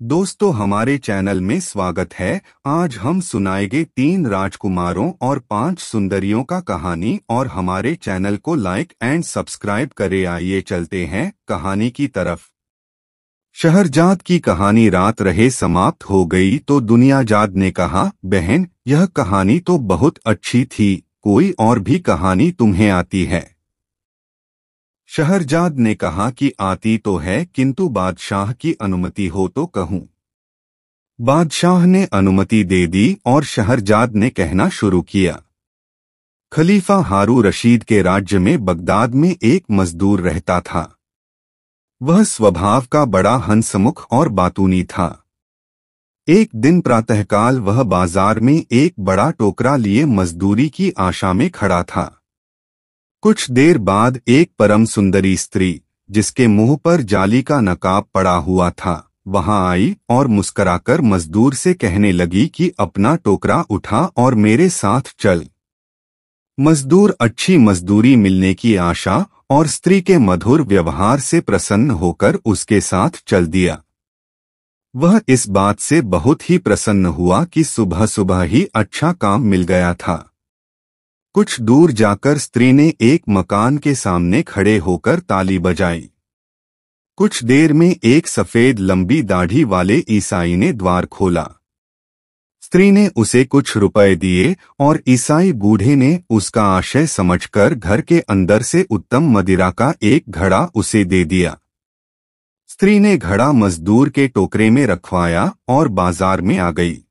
दोस्तों हमारे चैनल में स्वागत है। आज हम सुनाएंगे 3 राजकुमारों और 5 सुंदरियों का कहानी और हमारे चैनल को लाइक एंड सब्सक्राइब करें। आइए चलते हैं कहानी की तरफ। शहरजाद की कहानी रात रहे समाप्त हो गई तो दुनियाजाद ने कहा, बहन यह कहानी तो बहुत अच्छी थी, कोई और भी कहानी तुम्हें आती है? शहरजाद ने कहा कि आती तो है, किंतु बादशाह की अनुमति हो तो कहूं। बादशाह ने अनुमति दे दी और शहरजाद ने कहना शुरू किया। खलीफा हारून रशीद के राज्य में बगदाद में एक मजदूर रहता था। वह स्वभाव का बड़ा हंसमुख और बातूनी था। एक दिन प्रातःकाल वह बाजार में एक बड़ा टोकरा लिए मजदूरी की आशा में खड़ा था। कुछ देर बाद एक परम सुंदरी स्त्री, जिसके मुंह पर जाली का नकाब पड़ा हुआ था, वहां आई और मुस्कुराकर मजदूर से कहने लगी कि अपना टोकरा उठा और मेरे साथ चल। मजदूर अच्छी मजदूरी मिलने की आशा और स्त्री के मधुर व्यवहार से प्रसन्न होकर उसके साथ चल दिया। वह इस बात से बहुत ही प्रसन्न हुआ कि सुबह सुबह ही अच्छा काम मिल गया था। कुछ दूर जाकर स्त्री ने एक मकान के सामने खड़े होकर ताली बजाई। कुछ देर में एक सफेद लंबी दाढ़ी वाले ईसाई ने द्वार खोला। स्त्री ने उसे कुछ रुपए दिए और ईसाई बूढ़े ने उसका आशय समझकर घर के अंदर से उत्तम मदिरा का एक घड़ा उसे दे दिया। स्त्री ने घड़ा मजदूर के टोकरे में रखवाया और बाजार में आ गई।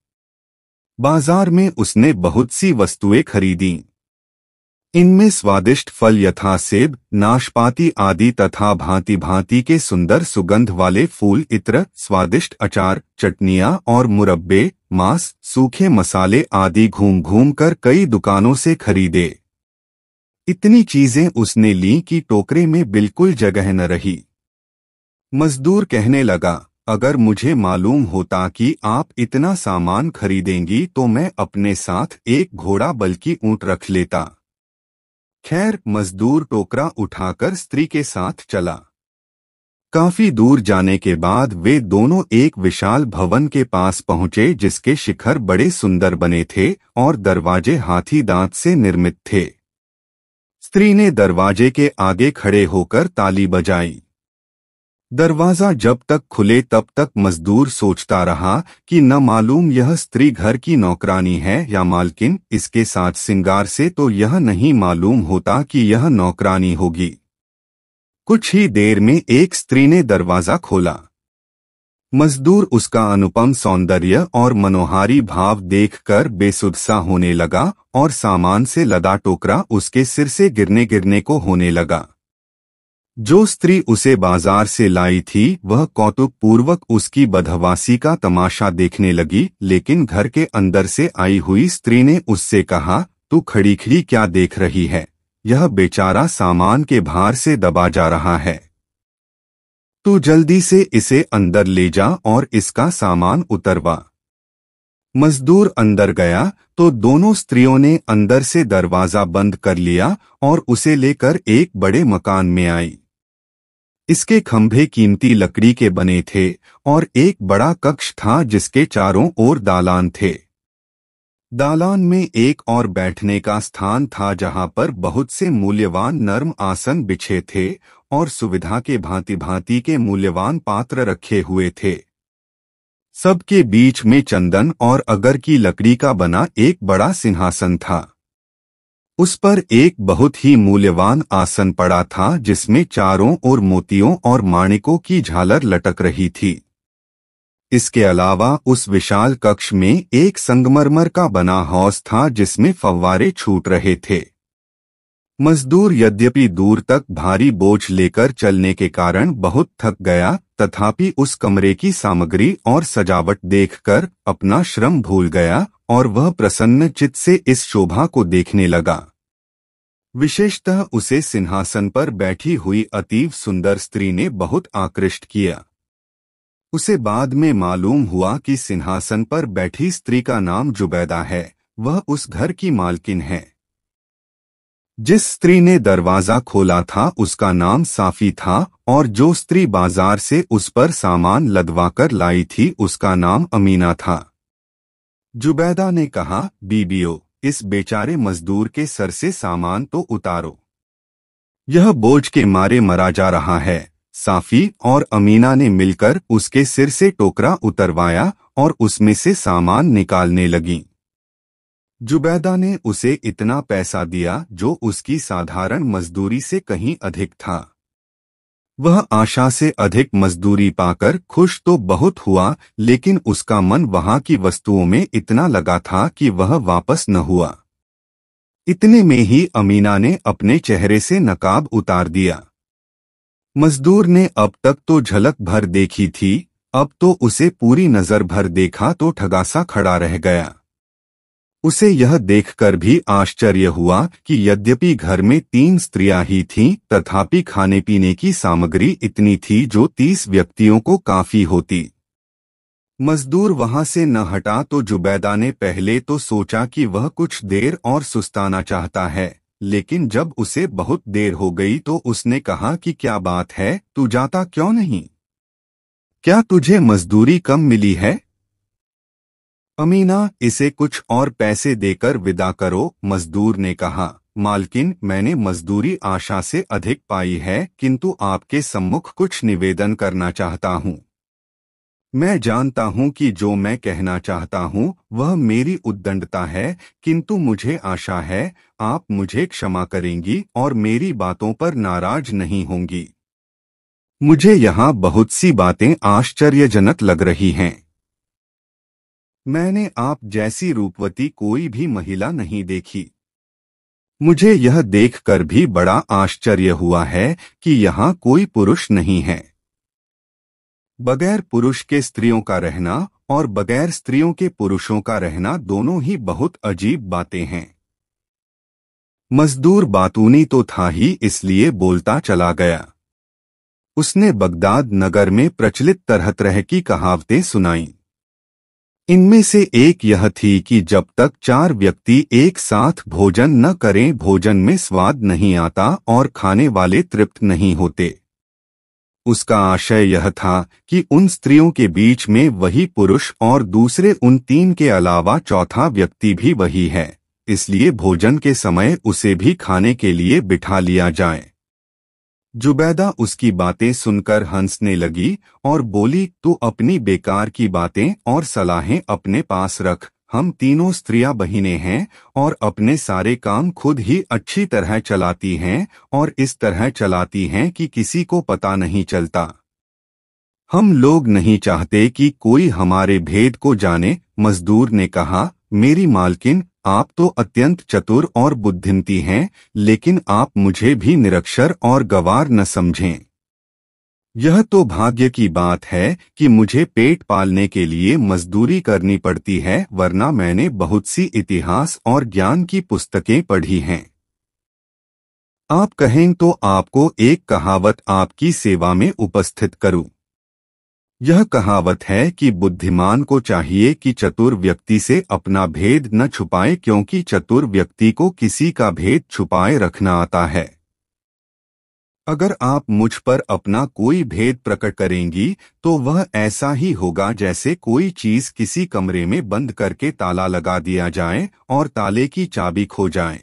बाजार में उसने बहुत सी वस्तुएं खरीदी। इनमें स्वादिष्ट फल यथा सेब, नाशपाती आदि तथा भांति भांति के सुंदर सुगंध वाले फूल, इत्र, स्वादिष्ट अचार, चटनियां और मुरब्बे, मांस, सूखे मसाले आदि घूम घूम कर कई दुकानों से खरीदे। इतनी चीजें उसने ली कि टोकरे में बिल्कुल जगह न रही। मजदूर कहने लगा, अगर मुझे मालूम होता कि आप इतना सामान खरीदेंगी तो मैं अपने साथ एक घोड़ा बल्कि ऊंट रख लेता। खैर, मजदूर टोकरा उठाकर स्त्री के साथ चला। काफी दूर जाने के बाद वे दोनों एक विशाल भवन के पास पहुंचे, जिसके शिखर बड़े सुंदर बने थे और दरवाजे हाथी दांत से निर्मित थे। स्त्री ने दरवाजे के आगे खड़े होकर ताली बजाई। दरवाजा जब तक खुले तब तक मजदूर सोचता रहा कि न मालूम यह स्त्री घर की नौकरानी है या मालकिन। इसके साथ सिंगार से तो यह नहीं मालूम होता कि यह नौकरानी होगी। कुछ ही देर में एक स्त्री ने दरवाजा खोला। मजदूर उसका अनुपम सौंदर्य और मनोहारी भाव देखकर बेसुध-सा होने लगा और सामान से लदा टोकरा उसके सिर से गिरने गिरने को होने लगा। जो स्त्री उसे बाजार से लाई थी वह कौतुक पूर्वक उसकी बदहवासी का तमाशा देखने लगी, लेकिन घर के अंदर से आई हुई स्त्री ने उससे कहा, तू खड़ी खड़ी क्या देख रही है? यह बेचारा सामान के भार से दबा जा रहा है। तू जल्दी से इसे अंदर ले जा और इसका सामान उतरवा। मजदूर अंदर गया तो दोनों स्त्रियों ने अंदर से दरवाजा बंद कर लिया और उसे लेकर एक बड़े मकान में आई। इसके खंभे कीमती लकड़ी के बने थे और एक बड़ा कक्ष था जिसके चारों ओर दालान थे। दालान में एक और बैठने का स्थान था जहां पर बहुत से मूल्यवान नर्म आसन बिछे थे और सुविधा के भांति भांति के मूल्यवान पात्र रखे हुए थे। सबके बीच में चंदन और अगर की लकड़ी का बना एक बड़ा सिंहासन था। उस पर एक बहुत ही मूल्यवान आसन पड़ा था जिसमें चारों ओर मोतियों और माणिकों की झालर लटक रही थी। इसके अलावा उस विशाल कक्ष में एक संगमरमर का बना हौज था जिसमें फव्वारे छूट रहे थे। मजदूर यद्यपि दूर तक भारी बोझ लेकर चलने के कारण बहुत थक गया, तथापि उस कमरे की सामग्री और सजावट देखकर अपना श्रम भूल गया और वह प्रसन्न चित्त से इस शोभा को देखने लगा। विशेषतः उसे सिंहासन पर बैठी हुई अतीव सुंदर स्त्री ने बहुत आकृष्ट किया। उसे बाद में मालूम हुआ कि सिंहासन पर बैठी स्त्री का नाम जुबैदा है, वह उस घर की मालकिन है। जिस स्त्री ने दरवाजा खोला था उसका नाम साफी था और जो स्त्री बाजार से उस पर सामान लदवाकर लाई थी उसका नाम अमीना था। जुबैदा ने कहा, बीबियो, इस बेचारे मजदूर के सर से सामान तो उतारो, यह बोझ के मारे मरा जा रहा है। साफी और अमीना ने मिलकर उसके सिर से टोकरा उतरवाया और उसमें से सामान निकालने लगीं। जुबैदा ने उसे इतना पैसा दिया जो उसकी साधारण मजदूरी से कहीं अधिक था। वह आशा से अधिक मजदूरी पाकर खुश तो बहुत हुआ, लेकिन उसका मन वहां की वस्तुओं में इतना लगा था कि वह वापस न हुआ। इतने में ही अमीना ने अपने चेहरे से नकाब उतार दिया। मजदूर ने अब तक तो झलक भर देखी थी, अब तो उसे पूरी नजर भर देखा तो ठगासा खड़ा रह गया। उसे यह देखकर भी आश्चर्य हुआ कि यद्यपि घर में 3 स्त्रियां ही थीं, तथापि खाने पीने की सामग्री इतनी थी जो 30 व्यक्तियों को काफी होती। मजदूर वहां से न हटा तो जुबैदा ने पहले तो सोचा कि वह कुछ देर और सुस्ताना चाहता है, लेकिन जब उसे बहुत देर हो गई तो उसने कहा कि क्या बात है, तू जाता क्यों नहीं? क्या तुझे मजदूरी कम मिली है? अमीना, इसे कुछ और पैसे देकर विदा करो, मजदूर ने कहा। मालकिन, मैंने मजदूरी आशा से अधिक पाई है, किंतु आपके सम्मुख कुछ निवेदन करना चाहता हूँ। मैं जानता हूँ कि जो मैं कहना चाहता हूँ वह मेरी उद्दंडता है, किंतु मुझे आशा है आप मुझे क्षमा करेंगी और मेरी बातों पर नाराज नहीं होंगी। मुझे यहाँ बहुत सी बातें आश्चर्यजनक लग रही हैं। मैंने आप जैसी रूपवती कोई भी महिला नहीं देखी। मुझे यह देखकर भी बड़ा आश्चर्य हुआ है कि यहाँ कोई पुरुष नहीं है। बगैर पुरुष के स्त्रियों का रहना और बगैर स्त्रियों के पुरुषों का रहना दोनों ही बहुत अजीब बातें हैं। मजदूर बातूनी तो था ही, इसलिए बोलता चला गया। उसने बगदाद नगर में प्रचलित तरह तरह की कहावतें सुनाईं। इनमें से एक यह थी कि जब तक 4 व्यक्ति एक साथ भोजन न करें भोजन में स्वाद नहीं आता और खाने वाले तृप्त नहीं होते। उसका आशय यह था कि उन स्त्रियों के बीच में वही पुरुष और दूसरे उन 3 के अलावा चौथा व्यक्ति भी वही है, इसलिए भोजन के समय उसे भी खाने के लिए बिठा लिया जाए। जुबैदा उसकी बातें सुनकर हंसने लगी और बोली, तू अपनी बेकार की बातें और सलाहें अपने पास रख। हम तीनों स्त्रियां बहिनें हैं और अपने सारे काम खुद ही अच्छी तरह चलाती हैं और इस तरह चलाती हैं कि किसी को पता नहीं चलता। हम लोग नहीं चाहते कि कोई हमारे भेद को जाने। मजदूर ने कहा, मेरी मालकिन, आप तो अत्यंत चतुर और बुद्धिमती हैं, लेकिन आप मुझे भी निरक्षर और गवार न समझें। यह तो भाग्य की बात है कि मुझे पेट पालने के लिए मजदूरी करनी पड़ती है, वरना मैंने बहुत सी इतिहास और ज्ञान की पुस्तकें पढ़ी हैं। आप कहें तो आपको एक कहावत आपकी सेवा में उपस्थित करूं। यह कहावत है कि बुद्धिमान को चाहिए कि चतुर व्यक्ति से अपना भेद न छुपाए, क्योंकि चतुर व्यक्ति को किसी का भेद छुपाए रखना आता है। अगर आप मुझ पर अपना कोई भेद प्रकट करेंगी तो वह ऐसा ही होगा जैसे कोई चीज किसी कमरे में बंद करके ताला लगा दिया जाए और ताले की चाबी खो जाए।